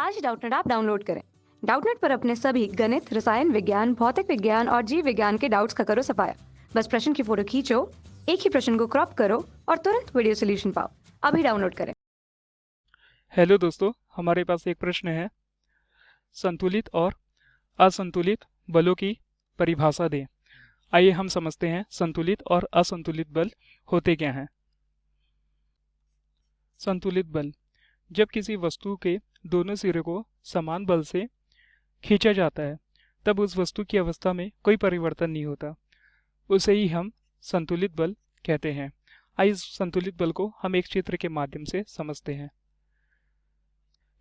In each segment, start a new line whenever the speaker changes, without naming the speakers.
आज ही Doubtnut app download करें। Doubtnut पर अपने सभी गणित, रसायन विज्ञान, भौतिक विज्ञान और जीव विज्ञान के डाउट्स का करो सफाया। बस प्रश्न की फोटो खींचो, एक ही प्रश्न को क्रॉप करो और तुरंत वीडियो सोल्यूशन पाओ। अभी डाउनलोड करें।
हेलो दोस्तों, हमारे पास एक प्रश्न है। संतुलित और असंतुलित बलों की परिभाषा दें। आइए हम समझते हैं संतुलित और असंतुलित बल होते क्या हैं। संतुलित बल, जब किसी वस्तु के दोनों सिरे को समान बल से खींचा जाता है तब उस वस्तु की अवस्था में कोई परिवर्तन नहीं होता, उसे ही हम संतुलित बल कहते हैं। आइए इस संतुलित बल को हम एक चित्र के माध्यम से समझते हैं।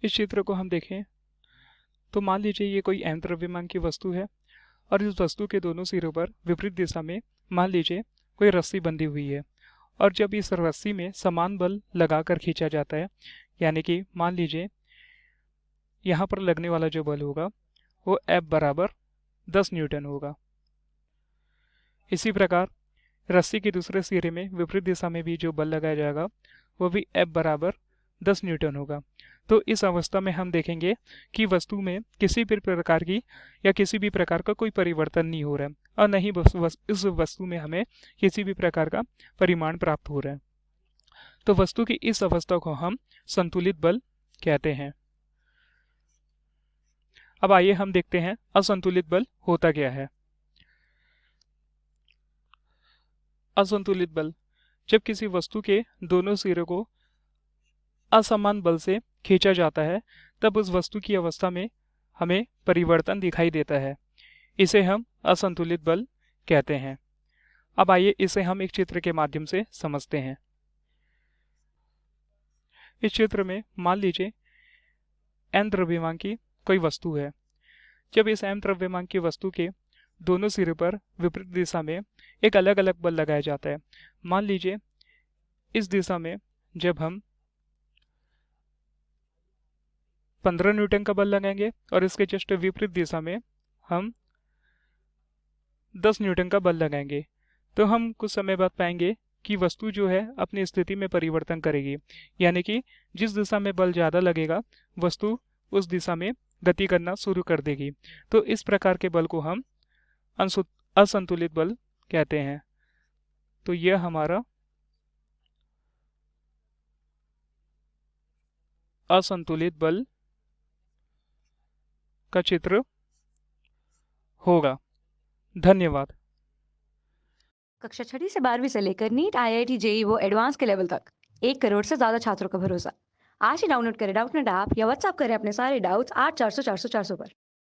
इस चित्र को हम देखें तो मान लीजिए ये कोई m द्रव्यमान की वस्तु है और इस वस्तु के दोनों सिरों पर विपरीत दिशा में मान लीजिए कोई रस्सी बंधी हुई है, और जब इस रस्सी में समान बल लगाकर खींचा जाता है, यानी कि मान लीजिए यहाँ पर लगने वाला जो बल होगा वो F बराबर 10 न्यूटन होगा। इसी प्रकार रस्सी के दूसरे सिरे में विपरीत दिशा में भी जो बल लगाया जाएगा वो भी F बराबर 10 न्यूटन होगा। तो इस अवस्था में हम देखेंगे कि वस्तु में किसी भी प्रकार की या किसी भी प्रकार का कोई परिवर्तन नहीं हो रहा है, और न ही इस वस्तु में हमें किसी भी प्रकार का परिमाण प्राप्त हो रहा है। तो वस्तु की इस अवस्था को हम संतुलित बल कहते हैं। अब आइए हम देखते हैं असंतुलित बल होता क्या है। असंतुलित बल, जब किसी वस्तु के दोनों सिरों को असमान बल से खींचा जाता है तब उस वस्तु की अवस्था में हमें परिवर्तन दिखाई देता है, इसे हम असंतुलित बल कहते हैं। अब आइए इसे हम एक चित्र के माध्यम से समझते हैं। इस चित्र में मान लीजिए m द्रव्यमान की कोई वस्तु है। जब इस m द्रव्यमान की वस्तु के दोनों सिरे पर विपरीत दिशा में एक अलग अलग बल लगाया जाता है। मान लीजिए इस दिशा में जब हम 15 न्यूटन का बल लगाएंगे और इसके जस्ट विपरीत दिशा में हम 10 न्यूटन का बल लगाएंगे, तो हम कुछ समय बाद पाएंगे कि वस्तु जो है अपनी स्थिति में परिवर्तन करेगी, यानी कि जिस दिशा में बल ज़्यादा लगेगा वस्तु उस दिशा में गति करना शुरू कर देगी। तो इस प्रकार के बल को हम असंतुलित बल कहते हैं। तो यह हमारा असंतुलित बल का चित्र होगा। धन्यवाद।
कक्षा 6वीं से 12वीं से लेकर नीट, IIT, JEE वो एडवांस के लेवल तक 1 करोड़ से ज्यादा छात्रों का भरोसा। आज ही डाउनलोड करें डाउटनेट ऐप या व्हाट्सएप करें अपने सारे डाउट्स 8400 400 400 पर।